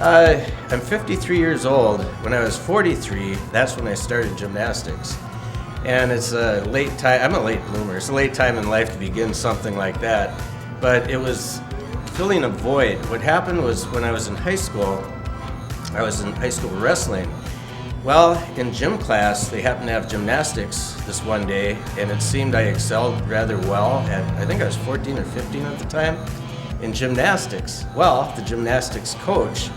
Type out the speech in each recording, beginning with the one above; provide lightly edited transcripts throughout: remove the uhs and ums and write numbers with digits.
I'm 53 years old. When I was 43, that's when I started gymnastics. And it's a late time, I'm a late bloomer, it's a late time in life to begin something like that. But it was filling a void. What happened was when I was in high school wrestling. Well, in gym class, they happened to have gymnastics this one day, and it seemed I excelled rather well at, I think I was 14 or 15 at the time, in gymnastics. Well, the gymnastics coach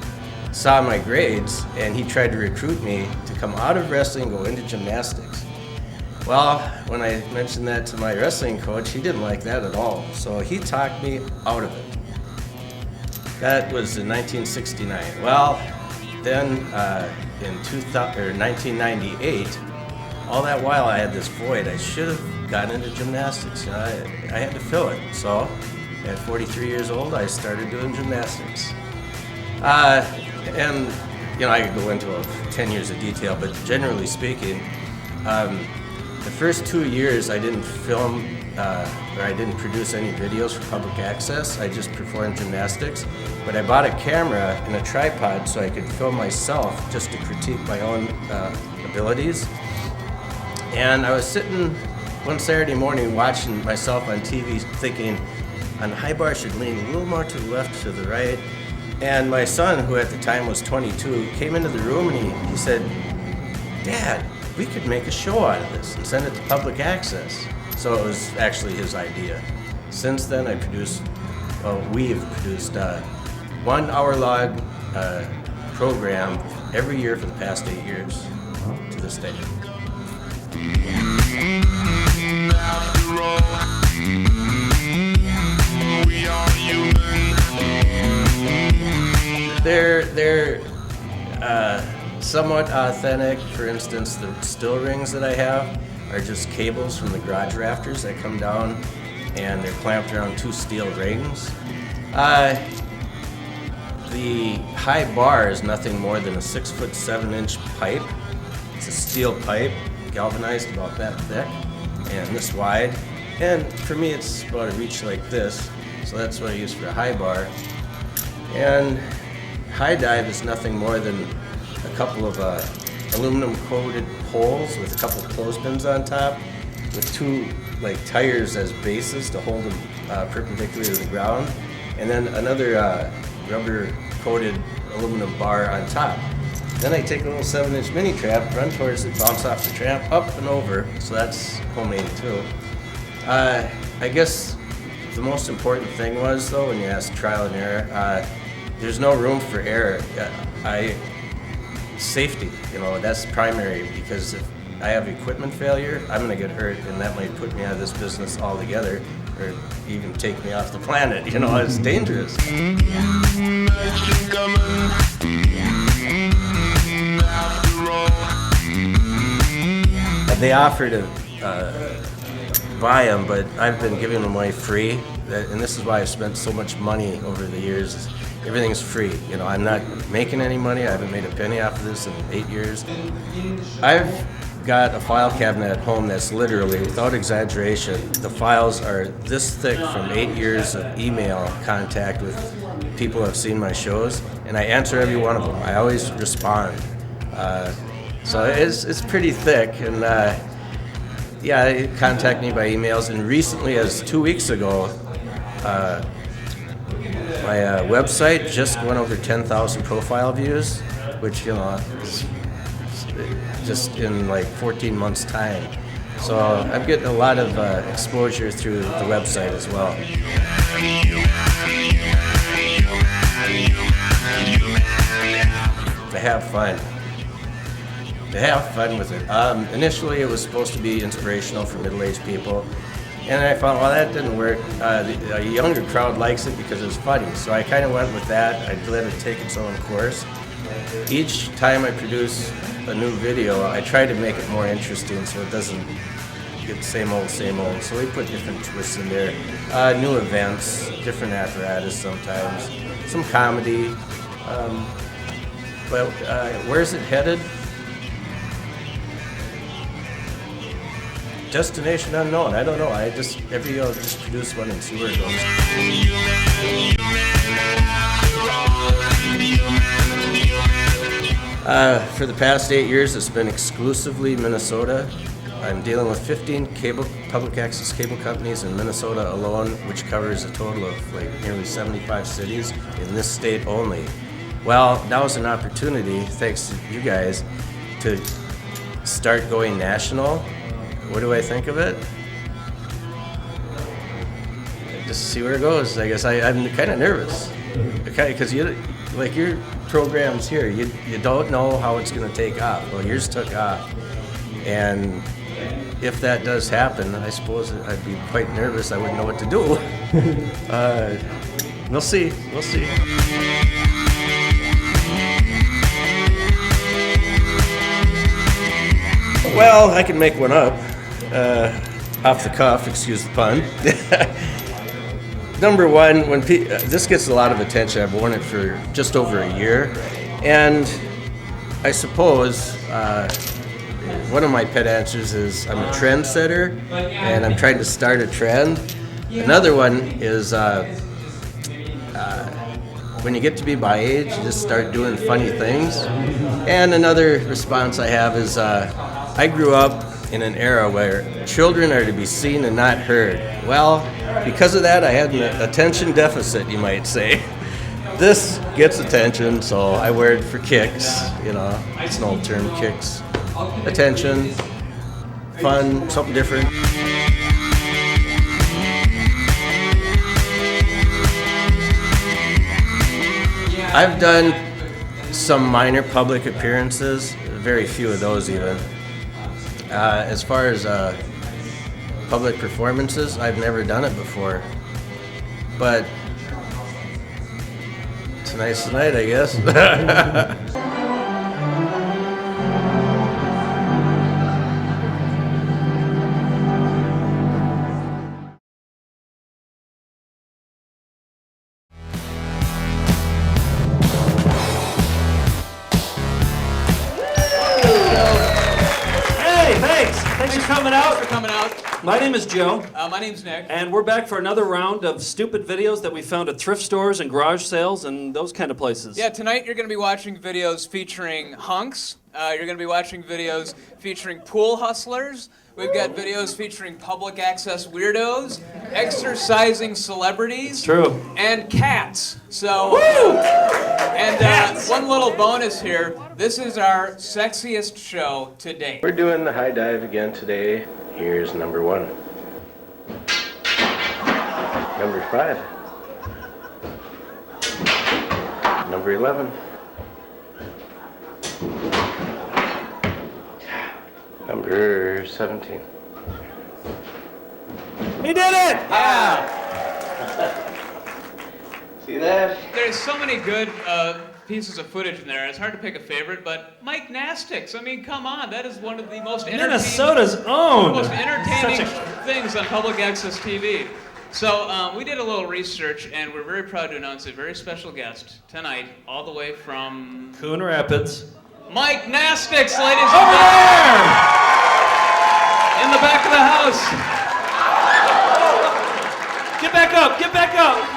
saw my grades, and he tried to recruit me to come out of wrestling and go into gymnastics. Well, when I mentioned that to my wrestling coach, he didn't like that at all, so he talked me out of it. That was in 1969. Well, then in 1998, all that while I had this void. I should have gotten into gymnastics. You know, I had to fill it. So at 43 years old, I started doing gymnastics. And you know, I could go into 10 years of detail, but generally speaking, the first 2 years I didn't film or I didn't produce any videos for public access. I just performed gymnastics. But I bought a camera and a tripod so I could film myself just to critique my own abilities. And I was sitting one Saturday morning watching myself on TV thinking, on high bar should lean a little more to the left, to the right. And my son, who at the time was 22, came into the room and he said, "Dad, we could make a show out of this and send it to public access." So it was actually his idea. Since then, we've produced 1 hour-long program every year for the past 8 years to this day. After all, we are human. They're somewhat authentic. For instance, the still rings that I have are just cables from the garage rafters that come down, and they're clamped around 2 steel rings. The high bar is nothing more than a 6-foot 7-inch pipe. It's a steel pipe, galvanized about that thick and this wide. And for me, it's about a reach like this, so that's what I use for a high bar. And high dive is nothing more than a couple of aluminum coated poles with a couple of clothespins on top, with 2 like tires as bases to hold them perpendicular to the ground, and then another rubber coated aluminum bar on top. Then I take a little 7-inch mini trap, run towards it, bounce off the trap, up and over, so that's homemade too. I guess the most important thing was, though, when you ask trial and error, there's no room for error. Safety, you know, that's primary, because if I have equipment failure, I'm going to get hurt, and that might put me out of this business altogether, or even take me off the planet. You know, it's dangerous. They offer to buy them, but I've been giving them away free, and this is why I've spent so much money over the years. Everything's free. You know, I'm not making any money. I haven't made a penny off of this in 8 years. I've got a file cabinet at home that's literally, without exaggeration, the files are this thick from 8 years of email contact with people who have seen my shows, and I answer every one of them. I always respond. So it's pretty thick, and they contact me by emails. And recently, as 2 weeks ago, my website just went over 10,000 profile views, which, you know, is just in like 14 months' time. So I'm getting a lot of exposure through the website as well. To have fun. To have fun with it. Initially, it was supposed to be inspirational for middle-aged people. And I found, well, that didn't work. A younger crowd likes it because it's funny. So I kind of went with that. I let it take its own course. Each time I produce a new video, I try to make it more interesting so it doesn't get same old, same old. So we put different twists in there. New events, different apparatus sometimes, some comedy. But where's it headed? Destination unknown. I don't know. Every year I'll just produce one and see where it goes. For the past 8 years, it's been exclusively Minnesota. I'm dealing with 15 public access cable companies in Minnesota alone, which covers a total of like nearly 75 cities in this state only. Well, now is an opportunity, thanks to you guys, to start going national. What do I think of it? Just see where it goes. I guess I'm kind of nervous, okay, because your programs here, you don't know how it's going to take off. Well, yours took off, and if that does happen, I suppose I'd be quite nervous. I wouldn't know what to do. We'll see. We'll see. Well, I can make one up off the cuff. Excuse the pun. Number one, when this gets a lot of attention. I've worn it for just over a year, and I suppose. One of my pet answers is I'm a trendsetter, and I'm trying to start a trend. Another one is when you get to be my age, you just start doing funny things. And another response I have is I grew up in an era where children are to be seen and not heard. Well, because of that, I had an attention deficit, you might say. This gets attention, so I wear it for kicks. You know, it's an old term, kicks. Attention, fun, something different. I've done some minor public appearances, very few of those even. As far as public performances, I've never done it before. But tonight's the night, I guess. Thanks for coming out. My name is Joe. My name's Nick. And we're back for another round of stupid videos that we found at thrift stores and garage sales and those kind of places. Yeah, tonight you're going to be watching videos featuring hunks. You're going to be watching videos featuring pool hustlers. We've got videos featuring public access weirdos, exercising celebrities, True. And cats. So, one little bonus here. This is our sexiest show to date. We're doing the high dive again today. Here's number 1. Number 5. Number 11. Number 17. He did it! Yeah. See that? There's so many good pieces of footage in there. It's hard to pick a favorite, but Mikenastics. I mean, come on. That is one of the most Minnesota's own. most entertaining things on public access TV. So we did a little research, and we're very proud to announce a very special guest tonight, all the way from Coon Rapids. Mikenastics, ladies and Over gentlemen. there! In the back of the house. Get back up! Get back up!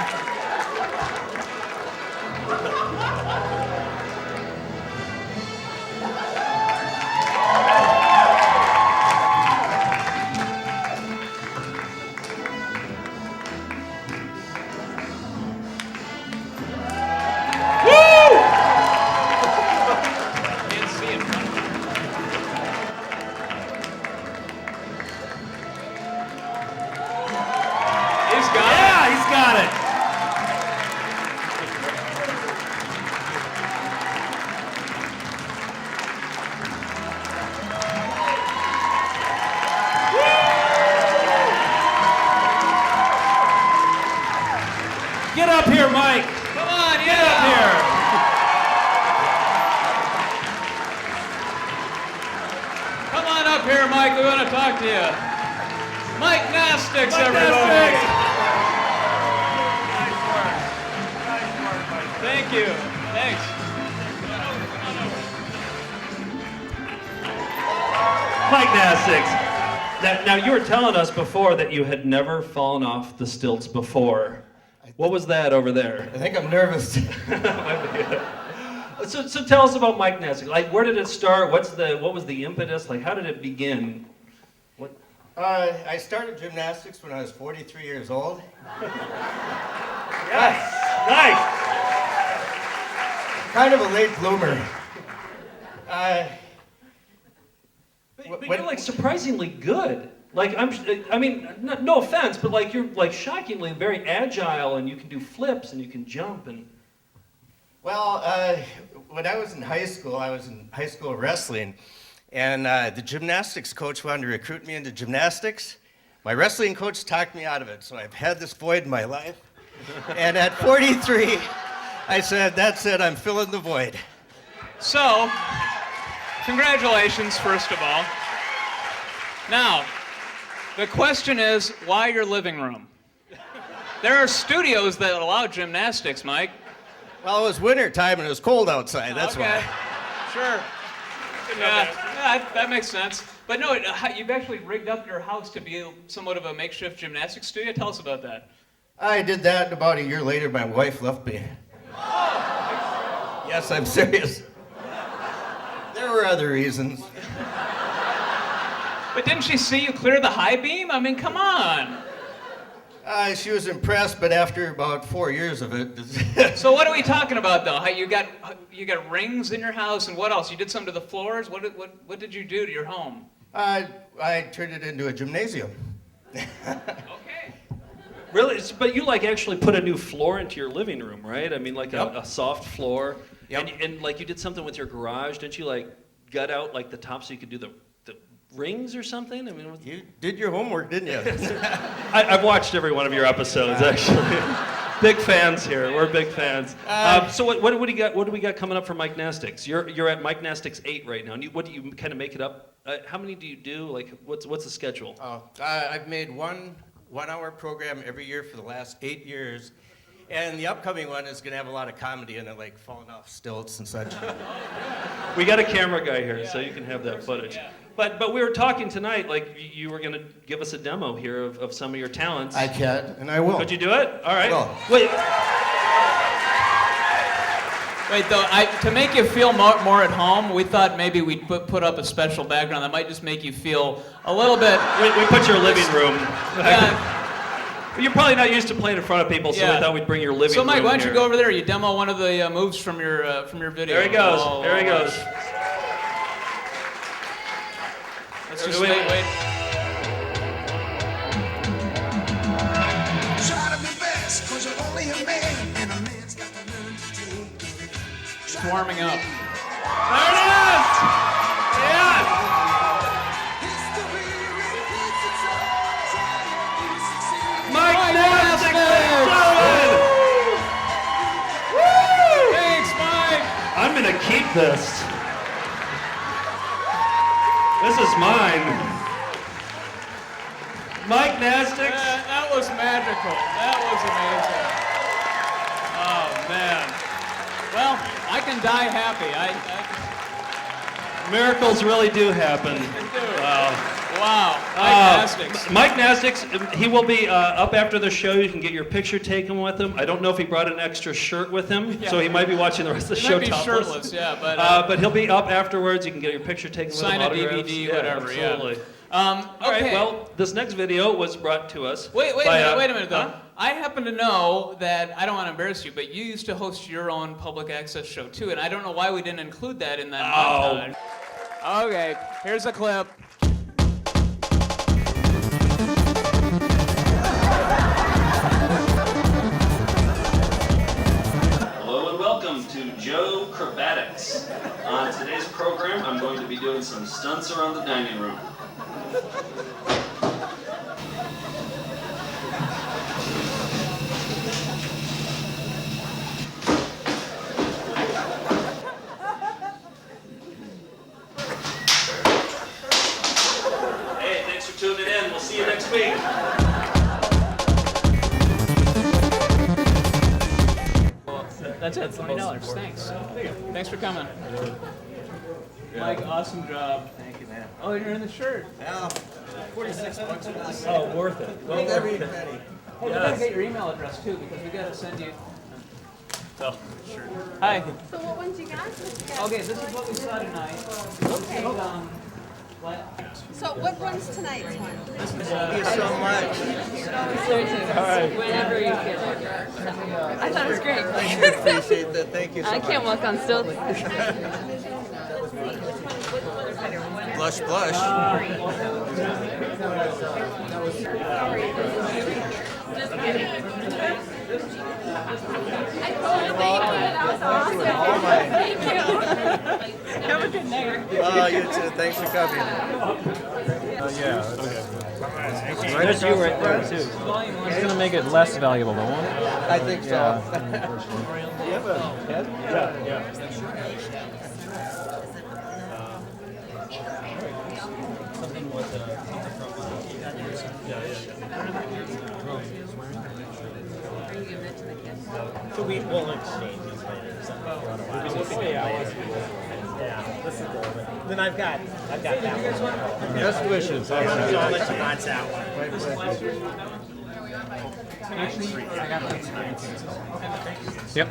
Get up here, Mike. Come on, yeah. Get up here. Come on up here, Mike. We want to talk to you. Mikenastics, everybody. Nice work. Nice work, Mike. Thank you. Thanks. Mikenastics. Now, you were telling us before that you had never fallen off the stilts before. What was that over there? I think I'm nervous. So tell us about Mikenastics. Like, where did it start? What was the impetus? Like, how did it begin? What? I started gymnastics when I was 43 years old. Yes. Nice. Kind of a late bloomer. But you're like surprisingly good. Like I mean, no offense, but like you're like shockingly very agile, and you can do flips and you can jump and. Well, when I was in high school wrestling, and the gymnastics coach wanted to recruit me into gymnastics. My wrestling coach talked me out of it, so I've had this void in my life. And at 43, I said, that's it, I'm filling the void. So, congratulations, first of all. Now, the question is, why your living room? There are studios that allow gymnastics, Mike. Well, it was winter time and it was cold outside, that's Okay. why. Sure. Yeah, that makes sense. But no, you've actually rigged up your house to be somewhat of a makeshift gymnastics studio. Tell us about that. I did that, and about a year later, my wife left me. Yes, I'm serious. There were other reasons. But didn't she see you clear the high beam? I mean, come on. She was impressed, but after about 4 years of it. So what are we talking about, though? You got rings in your house, and what else? You did something to the floors? What did you do to your home? I turned it into a gymnasium. Okay. Really? But you like actually put a new floor into your living room, right? I mean, like a soft floor. Yep. And like you did something with your garage. Didn't you like gut out like the top so you could do the rings or something? I mean, You did your homework, didn't you? I've watched every one of your episodes actually. Big fans here. We're big fans. So what do we got? What do we got coming up for Mikenastics? You're at Mikenastics 8 right now. And what do you kind of make it up? How many do you do? Like what's the schedule? I've made one hour program every year for the last 8 years. And the upcoming one is going to have a lot of comedy in it, like falling off stilts and such. We got a camera guy here, so you can have that footage. Yeah. But we were talking tonight, like you were going to give us a demo here of some of your talents. I can, and I will. Could you do it? All right. Will. Wait, though, to make you feel more at home, we thought maybe we'd put up a special background that might just make you feel a little bit. We put your living room. Yeah. You're probably not used to playing in front of people, so Yeah. we thought we'd bring your living So, room Mike, why don't you here. go over there? You demo one of the moves from your video. There he goes. Oh, There he goes. Let's just Wait. wait. Try to be best, 'cause you're only a man, and a man's got to learn to take. It's warming up. There it is! Yes! History repeats itself. Try and you succeed. Mikenastics, ladies and gentlemen! Woo! Thanks, Mike. I'm gonna keep this. This is mine. Mikenastics. That was magical. That was amazing. Oh, man. Well, I can die happy. Miracles really do happen. Wow. Mikenastics. Mikenastics, he will be up after the show. You can get your picture taken with him. I don't know if he brought an extra shirt with him, so he might be watching the rest of the show Might be topless. shirtless, yeah, but But he'll be up afterwards. You can get your picture taken with him. sign a autographs. DVD, Yeah, whatever. absolutely. Yeah. All right, Okay. well, this next video was brought to us. Wait by, a minute, though. huh? I happen to know that, I don't want to embarrass you, but you used to host your own public access show, too, and I don't know why we didn't include that in that montage. Okay, here's a clip. Hello and welcome to Joe Acrobatics. On today's program, I'm going to be doing some stunts around the dining room. Hey, thanks for tuning in. We'll see you next week. That's it, $20. Thanks. Thanks for coming. Mike, awesome job. Thank you, man. Oh, you're in the shirt. Well, 46 bucks for this. Oh, worth it. Well, Every worth it. penny. Hey, we gotta get your email address, too, because we gotta send you... So. Hi. So what ones you got? Okay, this is what we saw tonight. Okay. What? So what one's tonight's one? Thank you so much. Whenever you feel like I thought it was great. I appreciate that. Thank you so I much. can't walk on stilts. Blush, blush. Have a good night. Oh, you too. Thanks for coming. There's you right there too. It's gonna make it less valuable, though, won't it? I think so. You have a head? Yeah. So we will exchange these later. Yeah, this is golden. Then I've got that one. Best wishes. So I'll let you watch that one. Yep.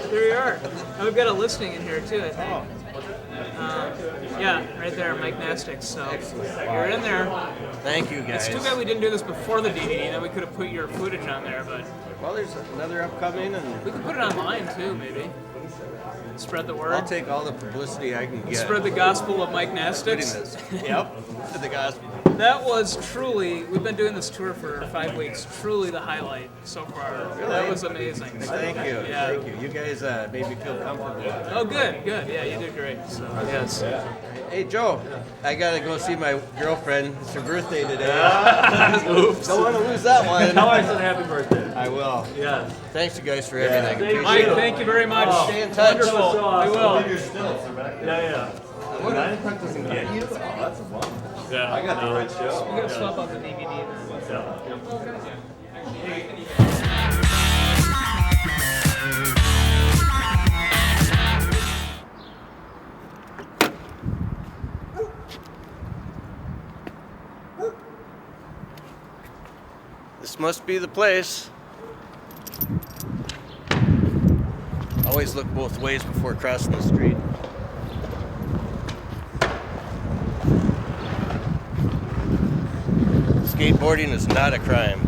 There you are. And we've got a listing in here too, I think. Yeah, right there, Mikenastics. So you're in there. Thank you, guys. It's too bad we didn't do this before the DVD. Then we could have put your footage on there, but Well, there's another upcoming, and we could put it online too, maybe. Spread the word. I'll take all the publicity I can get. Spread the gospel of Putting Mikenastics. this. Yep. To the gospel. That was truly, we've been doing this tour for 5 weeks, truly the highlight so far. That was amazing. Thank you. Yeah. Thank you. You guys made me feel comfortable. Oh, good, good. Yeah, you did great. So, yes. Hey, Joe, I gotta go see my girlfriend. It's her birthday today. Oops. Don't want to lose that one. Tell her I said happy birthday. I will. Yes. Thanks, you guys, for everything. Thank you. Appreciate Mike, it. thank you very much. Stay in touch. Wonderful. So awesome. We will. Yeah. Yeah. I got the right show. We're going to swap out the DVD then. This must be the place. Always look both ways before crossing the street. Skateboarding is not a crime.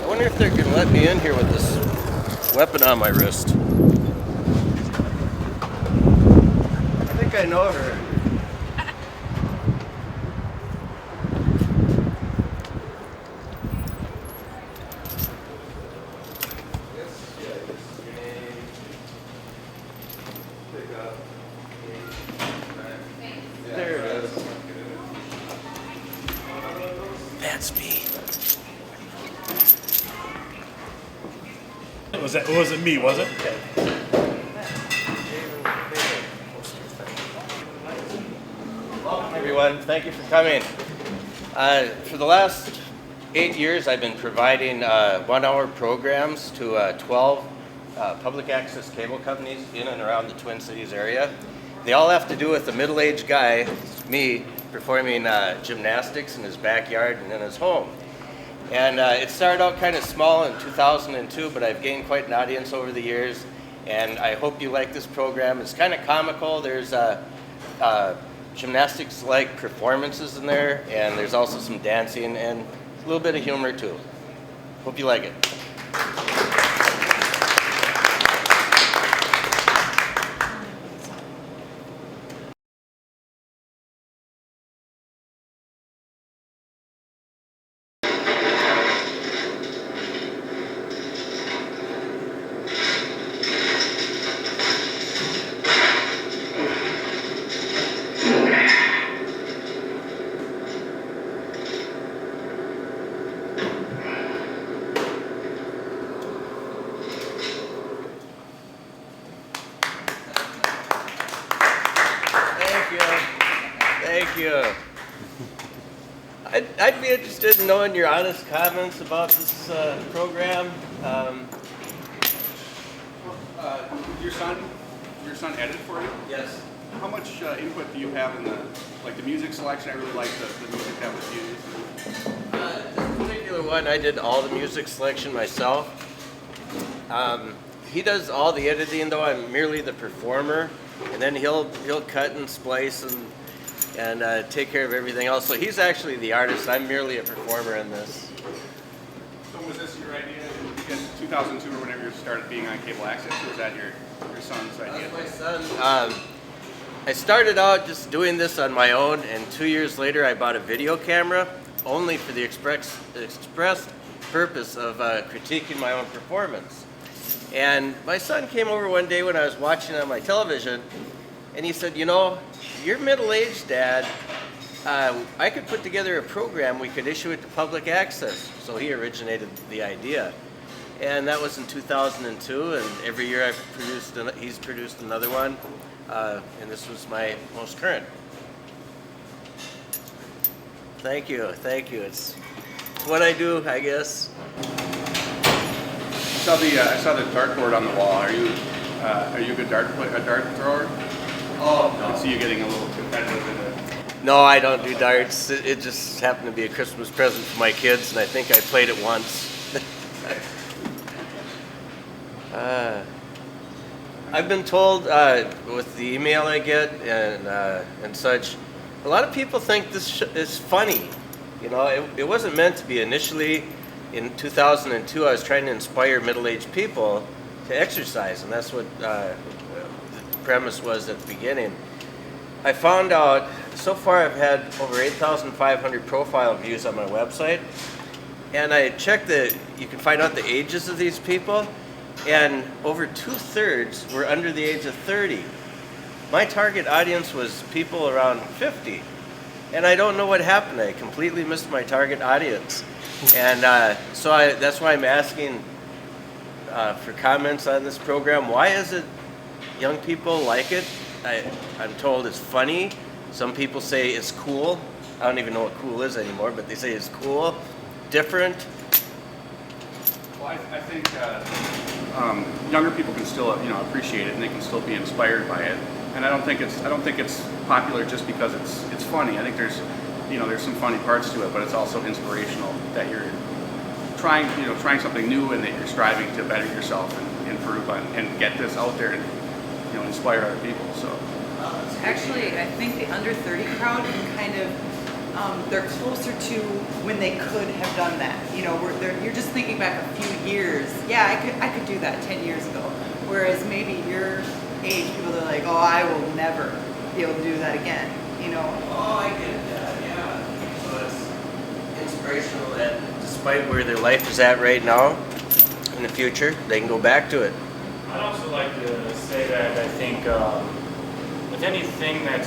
I wonder if they're going to let me in here with this weapon on my wrist. I think I know her. There it is. That's me. Was it me, was it? Welcome, everyone. Thank you for coming. For the last 8 years, I've been providing 1-hour programs to 12 public access cable companies in and around the Twin Cities area. They all have to do with a middle-aged guy, me, performing gymnastics in his backyard and in his home. And it started out kind of small in 2002, but I've gained quite an audience over the years. And I hope you like this program. It's kind of comical. There's gymnastics-like performances in there, and there's also some dancing and a little bit of humor too. Hope you like it. Thank you. I'd be interested in knowing your honest comments about this program. Your son edited for you? Yes. How much input do you have in the music selection? I really like the music that was used. This particular particular one, I did all the music selection myself. He does all the editing, though. I'm merely the performer, and then he'll cut and splice and take care of everything else. So he's actually the artist. I'm merely a performer in this. So was this your idea in 2002 or whenever you started being on cable access, or was that your son's idea? That's my son. I started out just doing this on my own, and 2 years later I bought a video camera only for the express purpose of critiquing my own performance. And my son came over one day when I was watching on my television, and he said, you know, you're middle-aged, Dad. I could put together a program, we could issue it to public access. So he originated the idea. And that was in 2002, and every year he's produced another one, and this was my most current. Thank you. It's what I do, I guess. I saw the dartboard on the wall. Are you a good dart thrower? Oh, I see you getting a little competitive in it. No, I don't do darts. It just happened to be a Christmas present for my kids, and I think I played it once. I've been told with the email I get and such, a lot of people think this is funny. You know, it wasn't meant to be. Initially, in 2002, I was trying to inspire middle-aged people to exercise, and that's what the premise was at the beginning. I found out, so far I've had over 8,500 profile views on my website, and I checked you can find out the ages of these people, and over 2/3 were under the age of 30. My target audience was people around 50, and I don't know what happened. I completely missed my target audience, and that's why I'm asking for comments on this program. Why is it young people like it? I'm told it's funny. Some people say it's cool. I don't even know what cool is anymore, but they say it's cool, different. Well, I think younger people can still appreciate it, and they can still be inspired by it. And I don't think it's popular just because it's funny. I think there's some funny parts to it, but it's also inspirational that you're trying something new and that you're striving to better yourself and improve and get this out there and inspire other people. So actually, I think the under 30 crowd can kind of they're closer to when they could have done that. You know, you're just thinking back a few years. Yeah, I could do that 10 years ago. Whereas maybe your age people are like, oh, I will never be able to do that again. You know. Oh, I get that. Yeah. So it's inspirational that despite where their life is at right now, in the future, they can go back to it. I'd also like to say that I think with anything that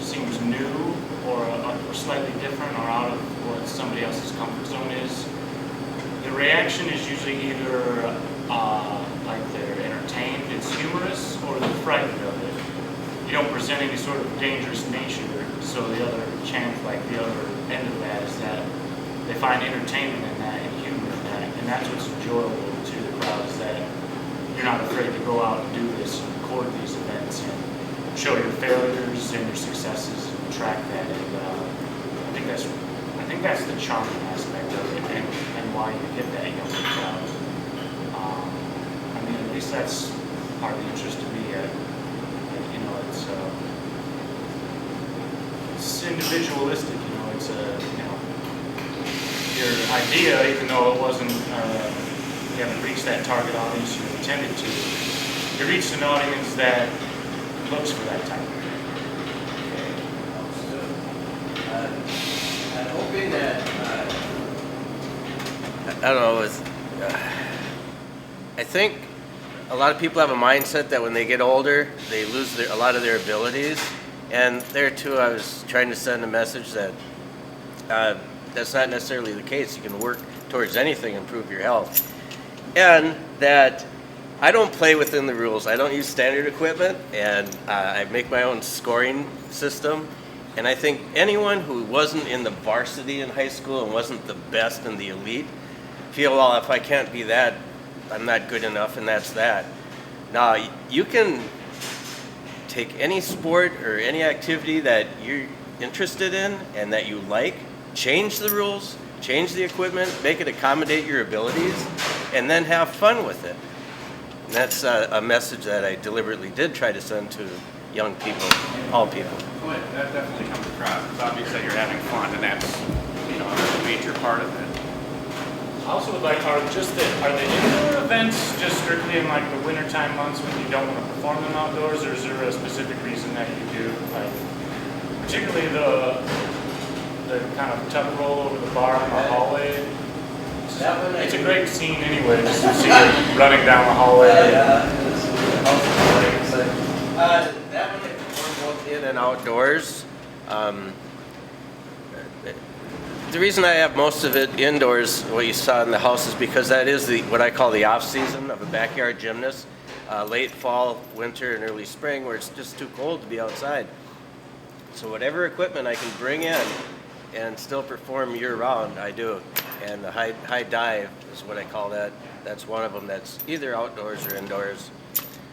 seems new or slightly different or out of what somebody else's comfort zone is, the reaction is usually either like they're entertained, it's humorous, or they're frightened of it. You don't present any sort of dangerous nature, so the other chance, like the other end of that is that they find entertainment in that and humor in that, and that's what's enjoyable to the crowd, is that you're not afraid to go out and do this and record these events and show your failures and your successes and track that. And I think that's the charming aspect of it, and why you get that younger crowd. I mean, at least that's part of the interest to me. It's individualistic. It's your idea, even though it wasn't. You haven't reached that target audience you intended to. You reached an audience that looks for that type of thing. I'm hoping that, I don't know, I think a lot of people have a mindset that when they get older, they lose a lot of their abilities. And there too, I was trying to send a message that that's not necessarily the case. You can work towards anything, improve your health. And that I don't play within the rules. I don't use standard equipment, and I make my own scoring system. And I think anyone who wasn't in the varsity in high school and wasn't the best in the elite feel, well, if I can't be that, I'm not good enough, and that's that. Now, you can take any sport or any activity that you're interested in and that you like, change the rules, change the equipment, make it accommodate your abilities, and then have fun with it. And that's a message that I deliberately did try to send to young people, all people. Well, that definitely comes across. It's obvious that you're having fun, and that's, a major part of it. I also would like, are the indoor events just strictly in like the wintertime months when you don't want to perform them outdoors, or is there a specific reason that you do? Like, particularly the kind of tuck roll over the bar in the hallway. It's a great scene anyway, just to see it running down the hallway. That one I perform both in and outdoors. The reason I have most of it indoors, what you saw in the house, is because that is what I call the off season of a backyard gymnast. Late fall, winter, and early spring, where it's just too cold to be outside. So whatever equipment I can bring in and still perform year round, I do. And the high dive is what I call that. That's one of them that's either outdoors or indoors.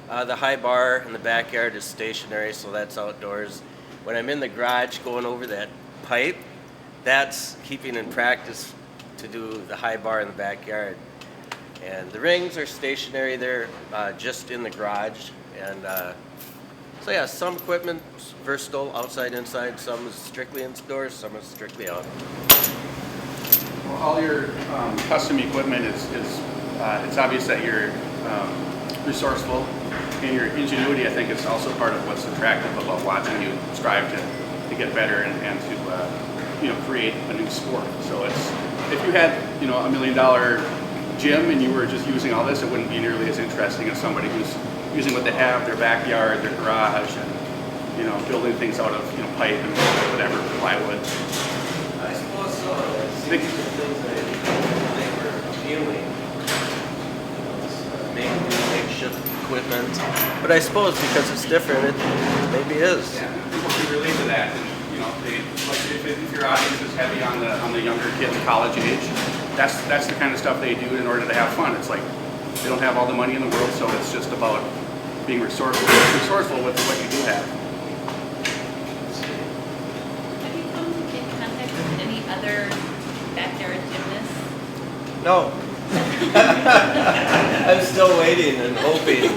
The high bar in the backyard is stationary, so that's outdoors. When I'm in the garage going over that pipe, that's keeping in practice to do the high bar in the backyard. And the rings are stationary, they're just in the garage. And so yeah, some equipment's versatile, outside, inside, some is strictly indoors, some is strictly out. Well, all your custom equipment it's obvious that you're resourceful, and your ingenuity, I think, is also part of what's attractive about watching you strive to get better and to create a new sport. So if you had $1 million gym and you were just using all this, it wouldn't be nearly as interesting as somebody who's using what they have, their backyard, their garage, and building things out of pipe and whatever, plywood. I suppose so. These are things that they were appealing. Makeshift equipment. But I suppose because it's different, it maybe is. Yeah, people can relate to that. And, if your audience is heavy on the younger kid, the college age, that's the kind of stuff they do in order to have fun. It's like they don't have all the money in the world, so it's just about being resourceful with what you do have. Have you come in contact with any other backyard gymnasts? No. I'm still waiting and hoping.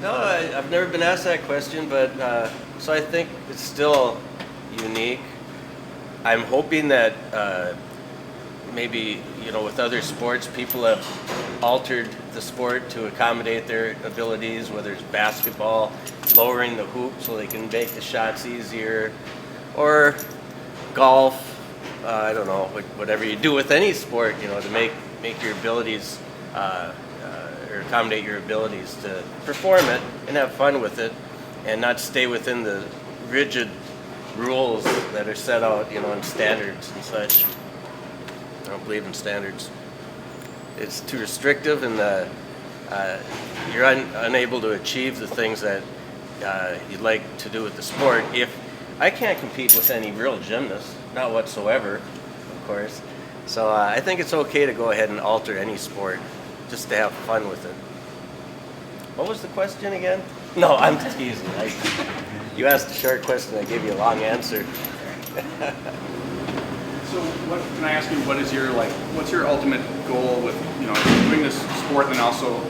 No, I've never been asked that question, but so I think it's still unique. I'm hoping that maybe with other sports, people have altered the sport to accommodate their abilities, whether it's basketball, lowering the hoop so they can make the shots easier, or golf. I don't know, whatever you do with any sport, to make your abilities or accommodate your abilities to perform it and have fun with it, and not stay within the rigid rules that are set out, in standards and such. I don't believe in standards. It's too restrictive, and you're unable to achieve the things that you'd like to do with the sport. If I can't compete with any real gymnast, not whatsoever, of course. So I think it's okay to go ahead and alter any sport, just to have fun with it. What was the question again? No, I'm teasing. You asked a short question, I gave you a long answer. So, can I ask you, what's your ultimate goal with doing this sport and also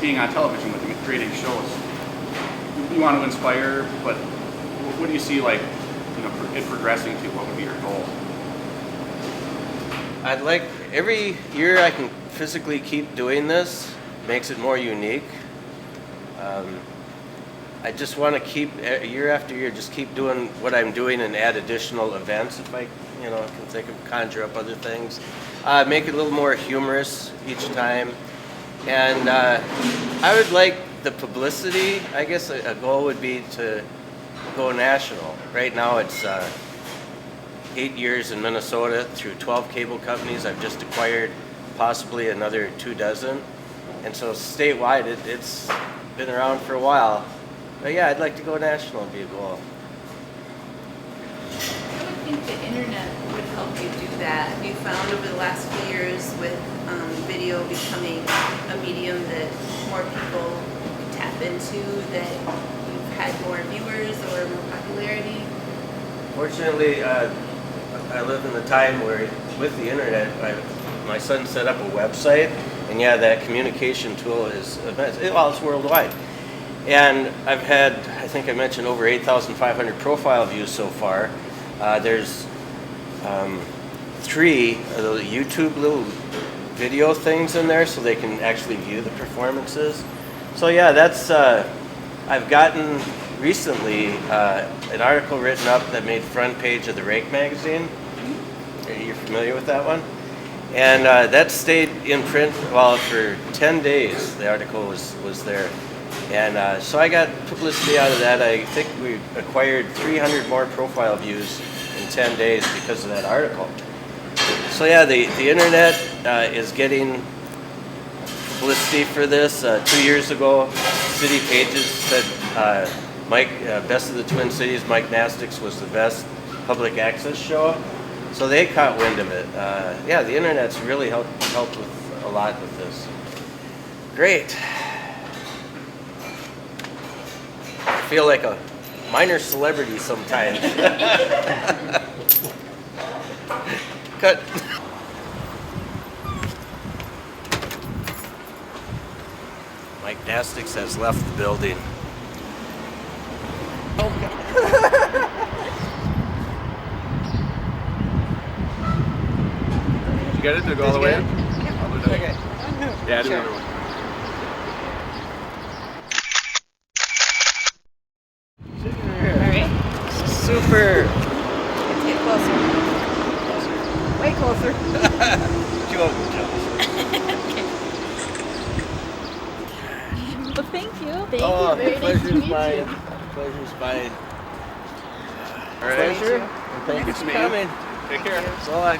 being on television with creating shows? You want to inspire, but what do you see it progressing to? What would be your goal? I'd like every year I can physically keep doing this, makes it more unique. I just want to keep year after year, just keep doing what I'm doing and add additional events if I can think of, conjure up other things. Make it a little more humorous each time. And I would like the publicity. I guess a goal would be to go national. Right now it's 8 years in Minnesota through 12 cable companies. I've just acquired possibly another 24. And so statewide, it's been around for a while. But yeah, I'd like to go national would be a goal. I would think the internet would help you do that. Have you found over the last few years with video becoming a medium that more people tap into, that you've had more viewers or more popularity? Fortunately, I live in the time where, with the internet, my son set up a website, and yeah, that communication tool is immense. Well, it's worldwide. And I've had, I think I mentioned, over 8,500 profile views so far. There's 3 little YouTube little video things in there so they can actually view the performances. So yeah, that's, I've gotten recently an article written up that made front page of the Rake magazine. Are you familiar with that one? And that stayed in print, well, for 10 days. The article was there. And so I got publicity out of that. I think we acquired 300 more profile views in 10 days because of that article. So yeah, the internet is getting publicity for this. 2 years ago, City Pages said Best of the Twin Cities, Mikenastics was the best public access show. So they caught wind of it. Yeah, the internet's really helped with a lot with this. Great. I feel like a minor celebrity sometimes. Cut. Mikenastics has left the building. Oh God. You got it to go all the way in? Okay. Yeah, do another one. Alright. Super. Let's get closer. Way closer. Well, thank you. Oh, Very nice to pleasure's meet mine. you. Pleasure's mine. All right. Pleasure. And thank you Good to for meet you. coming. Take care. So long.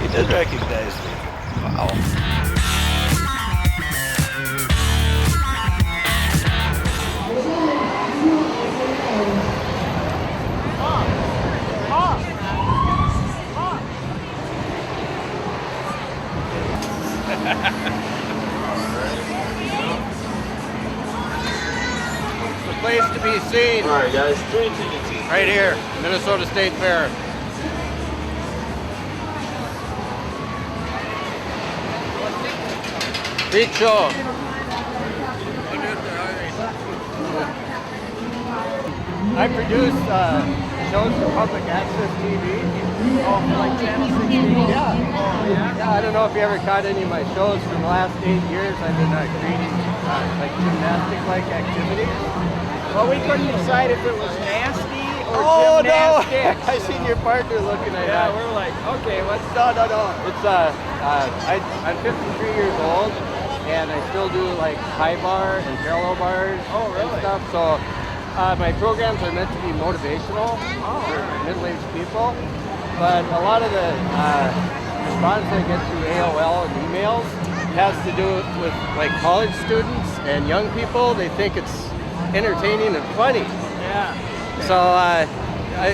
He did recognize me. Wow. It's the place to be seen. All right, guys. 3 tickets. Right here, Minnesota State Fair. Big show. I produce shows for public access TV. Oh, like Channel 16? Yeah. Oh, yeah? Yeah, I don't know if you ever caught any of my shows from the last 8 years. I've been creating like gymnastic-like activities. Well, we couldn't decide if it was nasty or Oh no! gymnastics. I seen your partner looking at Yeah, that. we're like, okay, what's No. It's I'm 53 years old, and I still do like high bar and parallel bars and stuff. So my programs are meant to be motivational for middle-aged people, but a lot of the response I get through AOL and emails has to do with like college students and young people. They think it's entertaining and funny. Yeah. So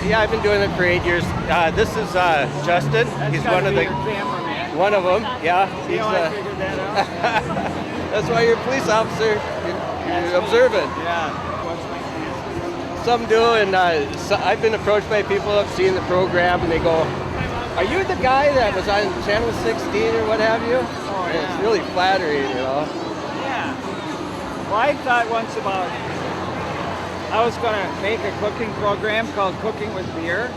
yeah, I've been doing it for 8 years. This is Justin. He's one of the cameraman. one of them. Yeah, You know, I figured that out. that's why you're a police officer. You're observant. Yeah. Some do, and so I've been approached by people who've seen the program, and they go, "Are you the guy that was on Channel 16 or what have you?" Oh, And yeah. it's really flattering, you know. Yeah. Well, I thought once about I was going to make a cooking program called Cooking with Beer,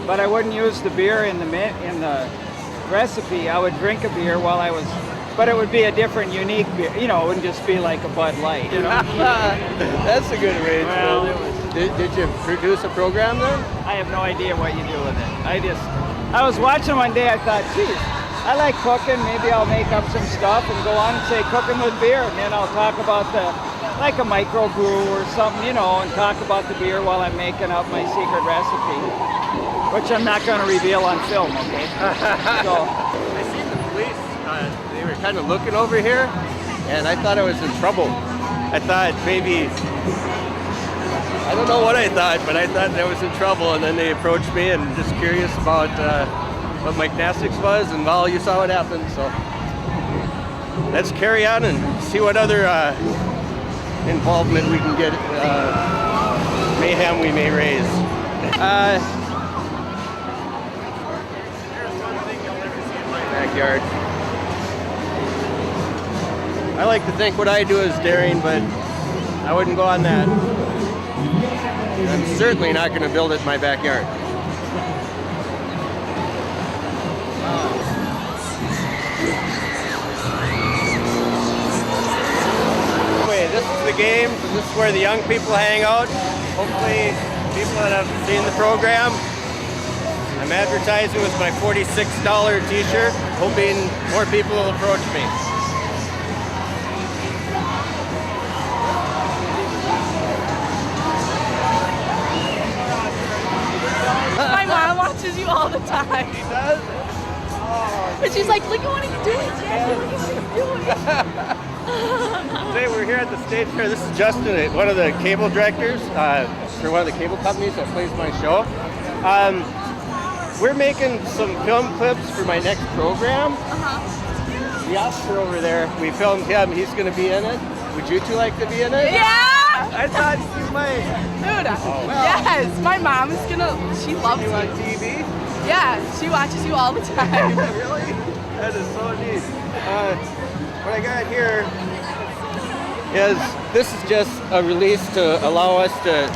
but I wouldn't use the beer in the recipe. I would drink a beer while I was, but it would be a different, unique beer. You know, it wouldn't just be like a Bud Light. You know. That's a good arrangement. Well, it was. Did you produce a program then? I have no idea what you do with it. I was watching one day. I thought, geez, I like cooking. Maybe I'll make up some stuff and go on and say cooking with beer, and then I'll talk about like a microbrew or something, you know, and talk about the beer while I'm making up my secret recipe, which I'm not going to reveal on film, okay? So I seen the police, they were kind of looking over here, and I thought I was in trouble. I thought maybe, I don't know what I thought, but I thought I was in trouble, and then they approached me and just curious about what Mikenastics was, and well, you saw what happened, so let's carry on and see what other involvement we can get, mayhem we may raise. Backyard. I like to think what I do is daring, but I wouldn't go on that. I'm certainly not going to build it in my backyard. Anyway, this is the games, and this is where the young people hang out. Hopefully, people that have seen the program. I'm advertising with my $46 t-shirt, hoping more people will approach me. My mom watches you all the time. She does? But she's like, look at what he's doing, Jackie, look at what he's doing. Today we're here at the State Fair. This is Justin, one of the cable directors for one of the cable companies that plays my show. We're making some film clips for my next program. The Oscar over there, we filmed him. He's going to be in it. Would you two like to be in it? Yeah! I thought you might. Dude, yes, my mom is gonna, she loves you you. on TV? Yeah, she watches you all the time. Really? That is so neat. What I got here is, this is just a release to allow us to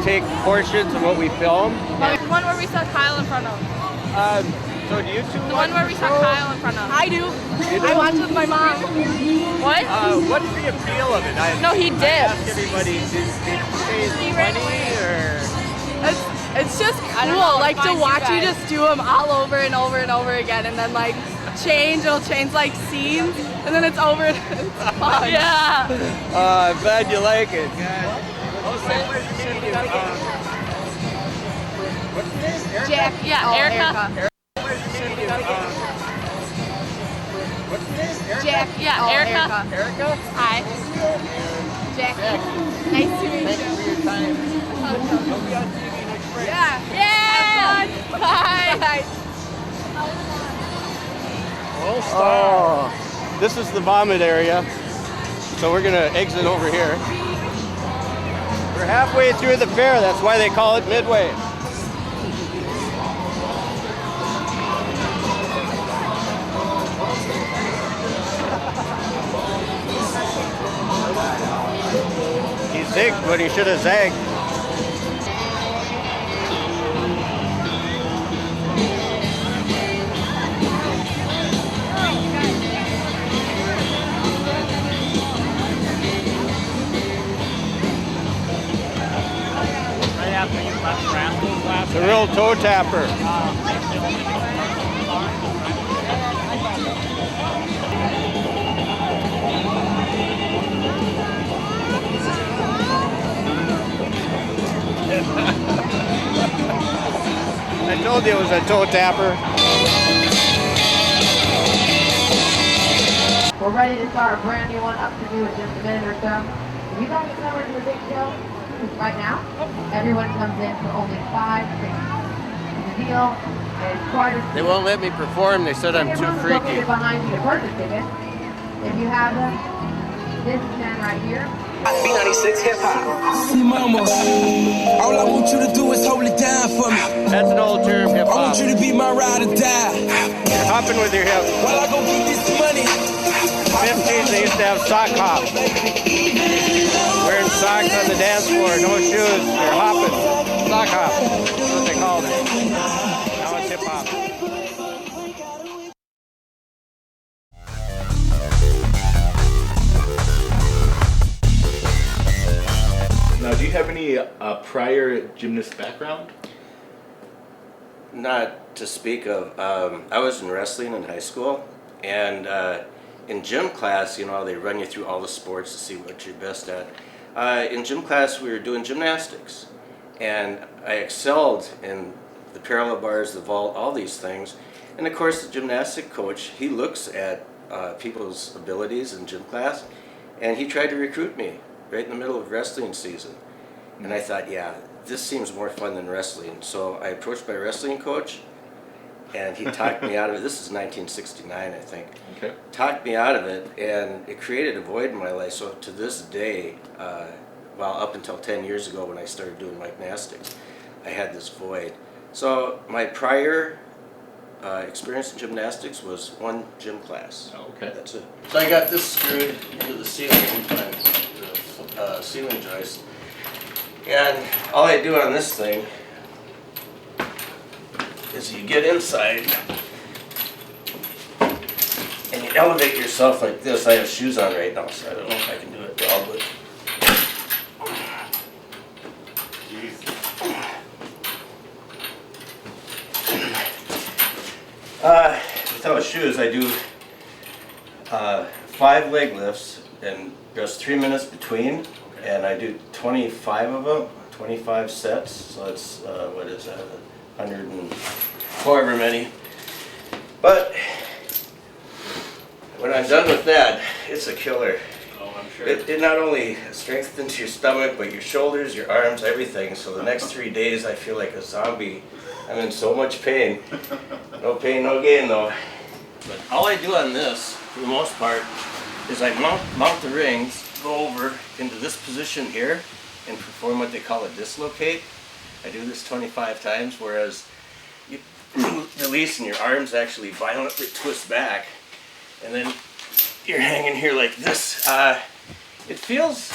take portions of what we film. The one where we saw Kyle in front of. So do you two The one where we saw Kyle in front of. I do. You do? I watched with my mom. What? What's the appeal of it? No, he did. I ask everybody, did you say it's funny or? It's just cool, like to watch you just do them all over and over and over again, and then like it'll change like scenes, and then it's over. It's fun. Yeah. I'm glad you like it. What's your name? Erica? Jack. Yeah, Erica. What's your name? Erica? Jack. Yeah, Erica. Erica? Hi. Jack. Nice to meet you. Thank you for your time. You'll be on TV next spring. Yeah. Yeah. Bye. Oh, this is the vomit area. So we're gonna exit over here. We're halfway through the fair. That's why they call it Midway. He zigged when he should have zagged. The real toe tapper. I told you it was a toe tapper. We're ready to start a brand new one up to you in just a minute or so. You guys remember the big show? Right now, everyone comes in for only 5 tickets. The deal is quite a... They won't let me perform. They said I'm too freaky. Located behind you to purchase tickets. If you have them, this stand right here. B96 Hip Hop. See, mama, all I want you to do is hold it down for me. That's an old term, hip hop. I want you to be my ride or die. You're hopping with your hips. While I go get this money. 50s, they used to have sock hop. Wearing socks on the dance floor, no shoes. You're hopping. Sock hop. That's what they called it. Now it's hip hop. Now, do you have any prior gymnast background? Not to speak of. I was in wrestling in high school, and in gym class, you know, they run you through all the sports to see what you're best at. In gym class, we were doing gymnastics, and I excelled in the parallel bars, the vault, all these things. And of course, the gymnastic coach, he looks at people's abilities in gym class, and he tried to recruit me right in the middle of wrestling season. And I thought, yeah, this seems more fun than wrestling. So I approached my wrestling coach, and he talked me out of it. This is 1969, I think. Okay. Talked me out of it, and it created a void in my life. So to this day, well, up until 10 years ago when I started doing Mikenastics, I had this void. So my prior experience in gymnastics was one gym class. Oh, okay. That's it. So I got this screwed into the ceiling, the ceiling joist, and all I do on this thing is you get inside and you elevate yourself like this. I have shoes on right now, so I don't know if I can do it well, but without shoes, I do 5 leg lifts, and there's 3 minutes between, and I do 25 of them, 25 sets, so it's, what is that, 100 and however many. But when I'm done with that, it's a killer. Oh, I'm sure. It not only strengthens your stomach, but your shoulders, your arms, everything. So the next 3 days, I feel like a zombie. I'm in so much pain. No pain, no gain, though. But all I do on this, for the most part, is I mount the rings, go over into this position here, and perform what they call a dislocate. I do this 25 times, whereas you release and your arms actually violently twist back, and then you're hanging here like this. It feels,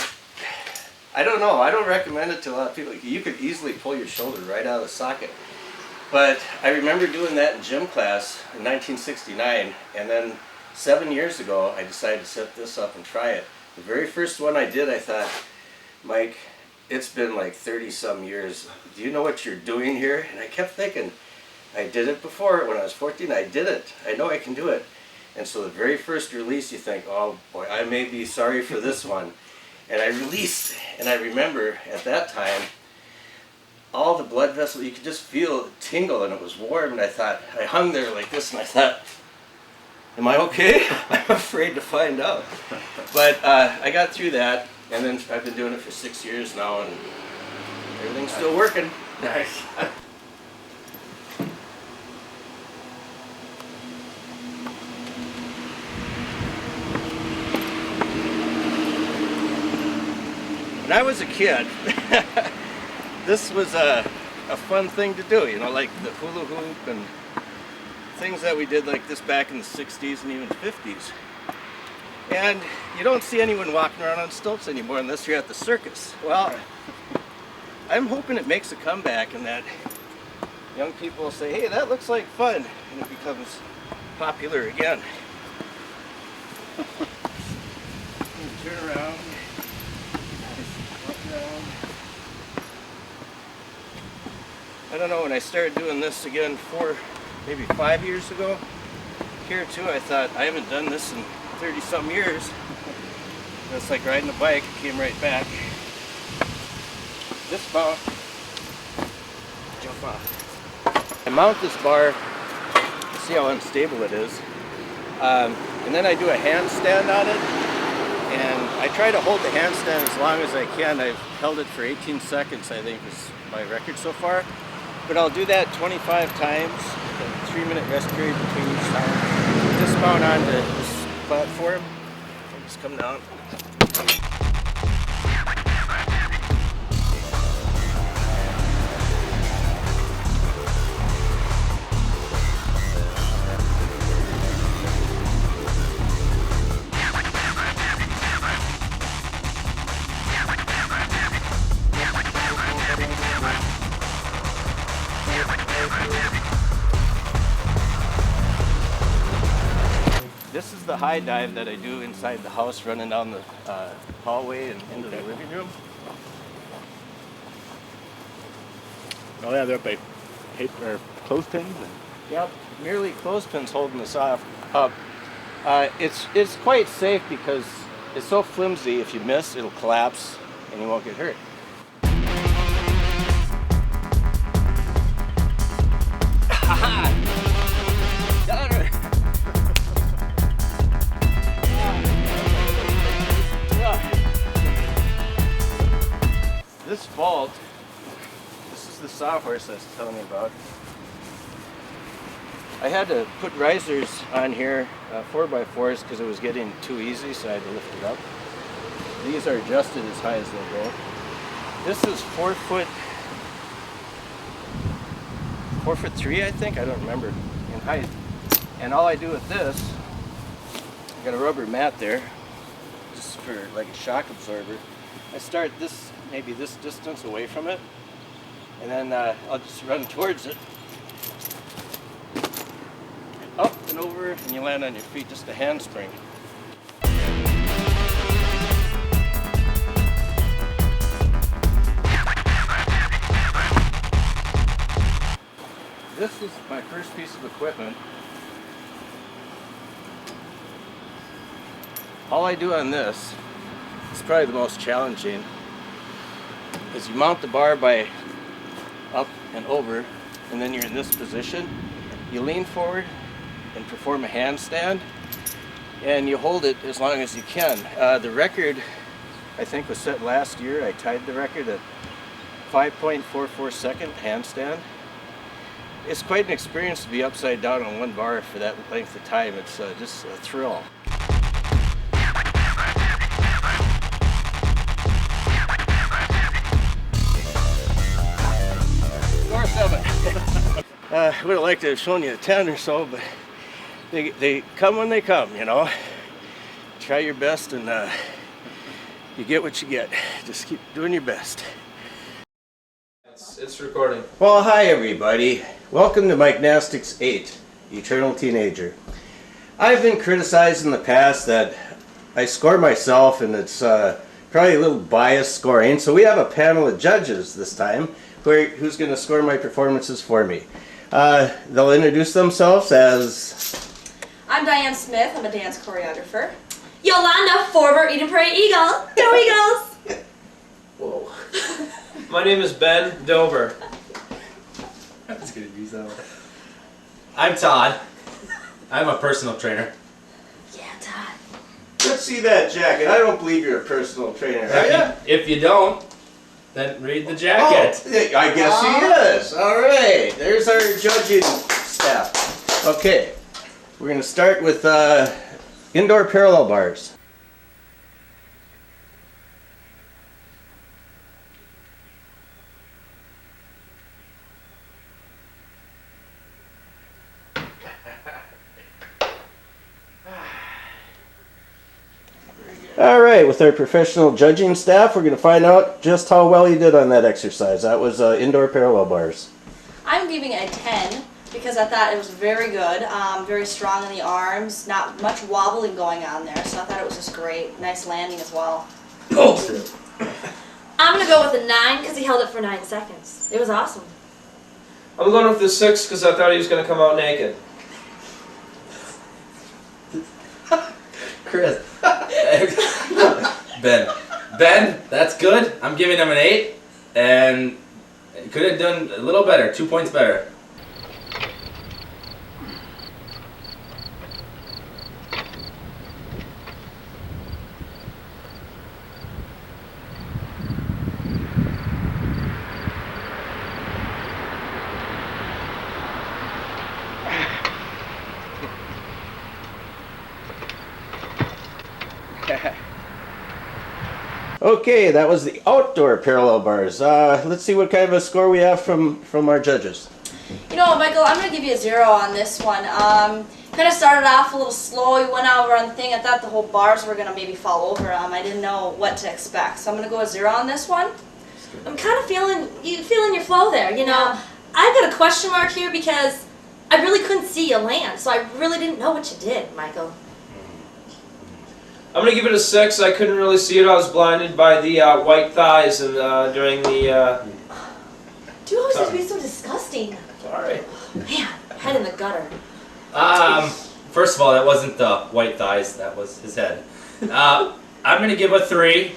I don't know, I don't recommend it to a lot of people. You could easily pull your shoulder right out of the socket. But I remember doing that in gym class in 1969, and then 7 years ago I decided to set this up and try it. The very first one I did, I thought, Mike, it's been like 30-some years. Do you know what you're doing here? And I kept thinking, I did it before when I was 14. I did it. I know I can do it. And so the very first release, you think, oh boy, I may be sorry for this one. And I released, and I remember at that time, all the blood vessels, you could just feel it tingle, and it was warm, and I thought, I hung there like this, and I thought, am I okay? I'm afraid to find out. But I got through that, and then I've been doing it for 6 years now, and everything's still working. Nice. When I was a kid, this was a fun thing to do, you know, like the hula hoop and things that we did like this back in the 60s and even 50s. And you don't see anyone walking around on stilts anymore unless you're at the circus. Well, I'm hoping it makes a comeback and that young people will say, hey, that looks like fun, and it becomes popular again. Turn around. I don't know, when I started doing this again maybe 5 years ago, here too, I thought, I haven't done this in 30-some years. It's like riding a bike, it came right back. This mount, jump off. I mount this bar, see how unstable it is, and then I do a handstand on it, and I try to hold the handstand as long as I can. I've held it for 18 seconds, I think is my record so far. But I'll do that 25 times, a 3-minute rest period between each time. Dismount onto this platform, and just come down. This is the high dive that I do inside the house, running down the hallway and into the living room. Oh yeah, they're up by clothespins. Yep, merely clothespins holding this off. It's quite safe because it's so flimsy. If you miss, it'll collapse and you won't get hurt. This vault, this is the sawhorse I was telling you about. I had to put risers on here, 4x4s, because it was getting too easy, so I had to lift it up. These are adjusted as high as they'll go. This is 4'3", I think, I don't remember, in height. And all I do with this, I got a rubber mat there, just for like a shock absorber. I start this, maybe this distance away from it, and then I'll just run towards it. Up and over, and you land on your feet, just a handspring. This is my first piece of equipment. All I do on this is probably the most challenging, is you mount the bar by up and over, and then you're in this position. You lean forward and perform a handstand, and you hold it as long as you can. The record, I think, was set last year. I tied the record at 5.44 second handstand. It's quite an experience to be upside down on one bar for that length of time. It's just a thrill. Score 7. I would have liked to have shown you a 10 or so, but they come when they come, you know. Try your best, and you get what you get. Just keep doing your best. It's recording. Well, hi everybody. Welcome to Mikenastics 8, Eternal Teenager. I've been criticized in the past that I score myself, and it's probably a little biased scoring. So we have a panel of judges this time who's going to score my performances for me. They'll introduce themselves as... I'm Diane Smith. I'm a dance choreographer. Yolanda, former Eden Prairie Eagle. Go Eagles! Whoa. My name is Ben Dover. That's gonna be so. I'm Todd. I'm a personal trainer. Yeah, Todd. Let's see that jacket. I don't believe you're a personal trainer, are you? If you don't, then read the jacket. Oh, I guess he is. All right. There's our judging staff. Okay. We're going to start with indoor parallel bars. Alright, with our professional judging staff, we're going to find out just how well you did on that exercise. That was indoor parallel bars. I'm giving it a 10 because I thought it was very good, very strong in the arms, not much wobbling going on there, so I thought it was just great. Nice landing as well. Oh. I'm going to go with a 9 because he held it for 9 seconds. It was awesome. I'm going with the 6 because I thought he was going to come out naked. Chris. Ben, that's good. I'm giving him an 8, and could have done a little better, 2 points better. Okay, that was the outdoor parallel bars. Let's see what kind of a score we have from our judges. You know what, Michael, I'm going to give you a 0 on this one. Kind of started off a little slow. You went over on the thing. I thought the whole bars were going to maybe fall over. I didn't know what to expect. So I'm going to go a 0 on this one. I'm kind of feeling your flow there. You know, I've got a question mark here because I really couldn't see you land. So I really didn't know what you did, Michael. I'm going to give it a 6. I couldn't really see it. I was blinded by the white thighs and during the... Do you always have to be so disgusting? Sorry. Man, head in the gutter. First of all, that wasn't the white thighs, that was his head. I'm going to give a 3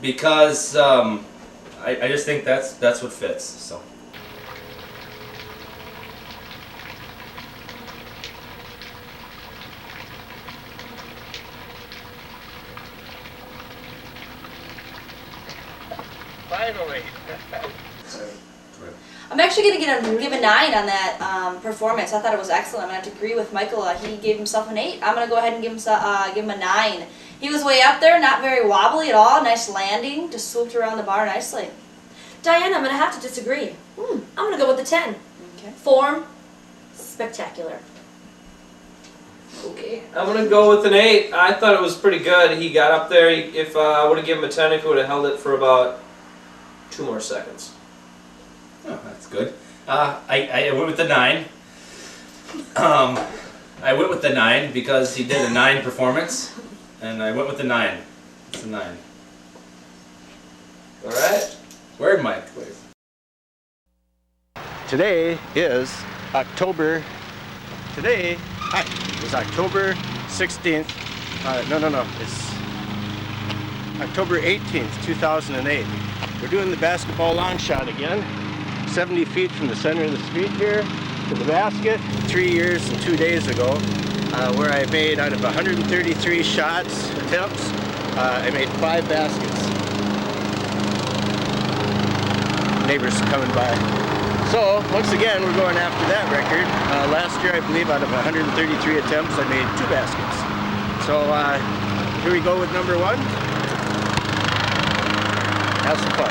because I just think that's what fits. So. Finally. I'm I'm actually going to give a 9 on that performance. I thought it was excellent. I'm going to have to agree with Michael. He gave himself an 8. I'm going to go ahead and give him a 9. He was way up there, not very wobbly at all. Nice landing, just swooped around the bar nicely. Diane, I'm going to have to disagree. I'm going to go with the 10. Okay. Form, spectacular. Okay, I'm gonna go with an 8. I thought it was pretty good. He got up there. If I would have given him a 10, if he would have held it for about 2 more seconds. Oh, that's good. I went with the 9. I went with the 9 because he did a 9 performance, and I went with the 9. It's a 9. All right. Word, Mike, please. Today is October 16th. It's October 18th, 2008. We're doing the basketball long shot again. 70 feet from the center of the street here to the basket. 3 years and 2 days ago, where I made out of 133 attempts, I made 5 baskets. Neighbors coming by. So, once again, we're going after that record. Last year, I believe, out of 133 attempts, I made 2 baskets. So, here we go with number 1. Have some fun.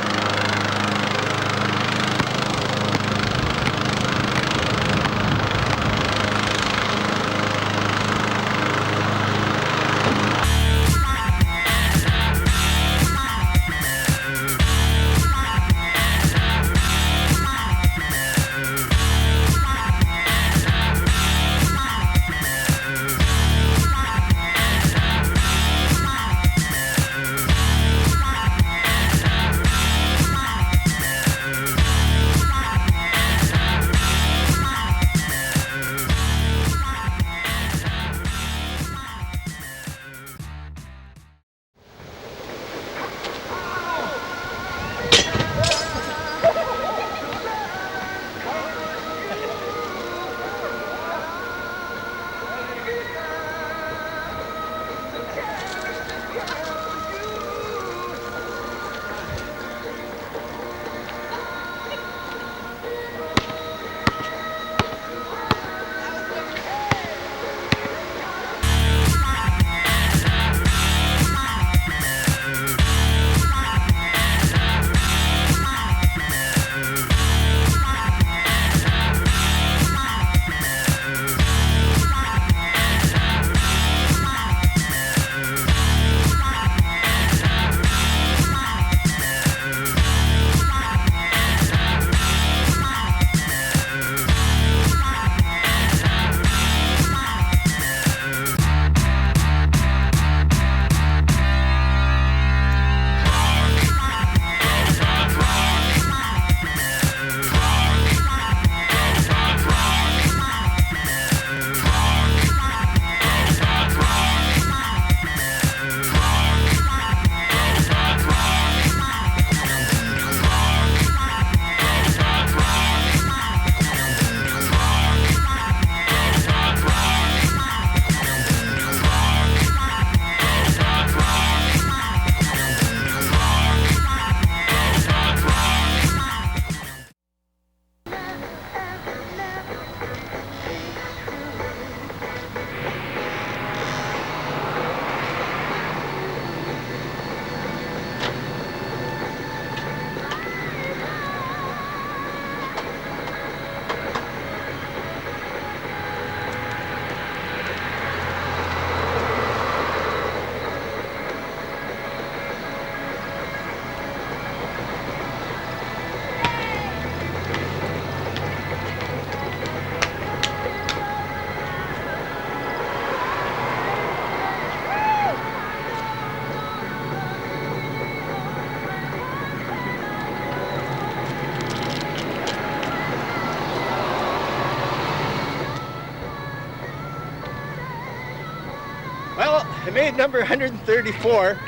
Well, I made number 134.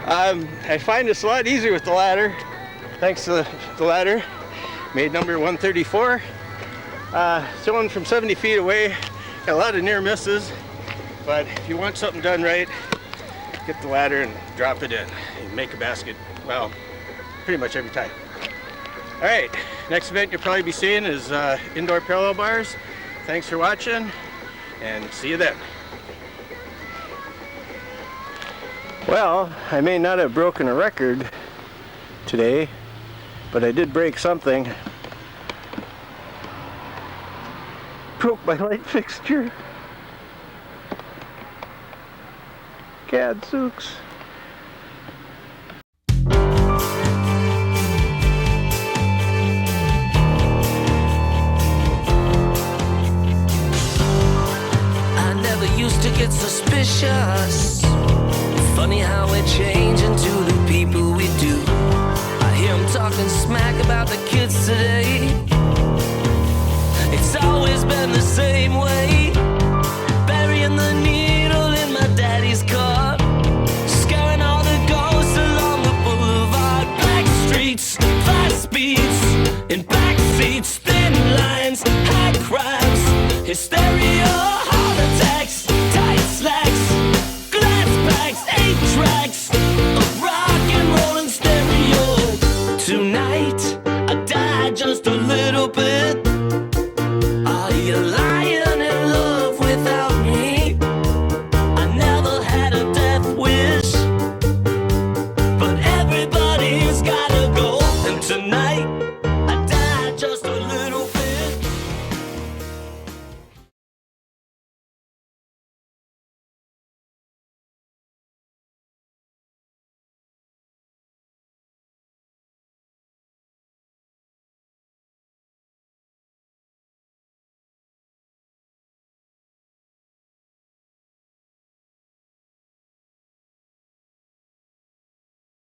I find this a lot easier with the ladder. Thanks to the ladder. Made number 134. Throwing from 70 feet away. Got a lot of near misses. But if you want something done right, get the ladder and drop it in. You make a basket, well, pretty much every time. All right, next event you'll probably be seeing is indoor parallel bars. Thanks for watching, and see you then. Well, I may not have broken a record today, but I did break something. Broke my light fixture. Gadzooks. I never used to get suspicious. Funny how we change into the people we do. I hear them talking smack about the kids today. It's always been the same way. Burying the needle in my daddy's car. Scaring all the ghosts along the boulevard. Black streets, fast speeds, in back seats, thin lines, high crimes, hysteria, heart attacks, tight slacks, glass packs, 8 tracks of rock and roll and stereo. Tonight, I die just a little bit.